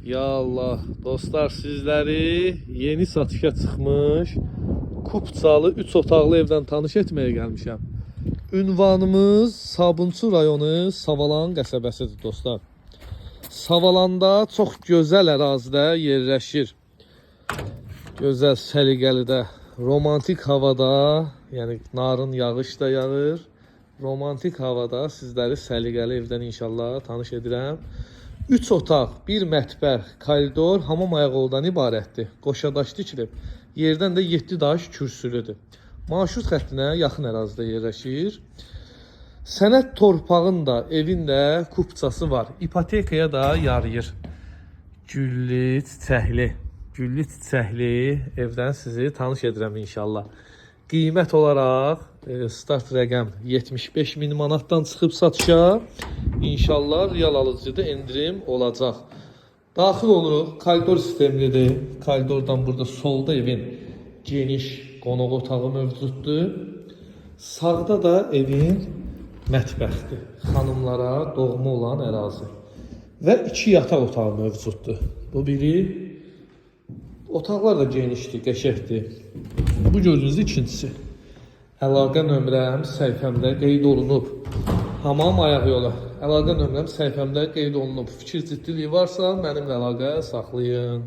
Ya Allah, dostlar sizləri yeni satışa çıxmış Kupçalı 3 otaqlı evdən tanış etməyə gəlmişəm. Ünvanımız Sabunçu rayonu Savalan qəsəbəsidir dostlar. Savalanda çox gözəl ərazidə yerləşir. Gözəl səliqəlidə, romantik havada, yəni narın yağış da yağır. Romantik havada sizləri səliqəli evdən inşallah tanış edirəm. 3 otaq, 1 mətbəx, koridor, hamam ayaqoldan ibarətdir. Qoşadaş tikilib. Yerdən də 7 daş kürsülüdür. Marşrut xəttinə yaxın ərazidə yerləşir. Sənət torpağın da, evin də kupçası var. İpotekaya da yarayır. Güllü, çiçəkli evdən sizi tanış edirəm inşallah. Qiymət olaraq start rəqəm 75.000 manatdan çıxıb satışa. İnşallah real alıcıda endirim olacaq. Daxil oluruq. Koridor sistemlidir. Koridordan burada solda evin geniş qonaq otağı mövcuddur. Sağda da evin mətbəxdir. Xanımlara doğma olan ərazi. Və 2 yataq otağı mövcuddur. Bu biri. Otaqlar da genişdir, qəşəngdir. Bu gördüyünüz ikincisi. Əlaqə nömrəm səhifəmdə qeyd olunub. Hamam ayaq yolu. Əlaqə nömrəm səhifəmdə qeyd olunub. Fikir ciddiliyi varsa mənimlə əlaqə saxlayın.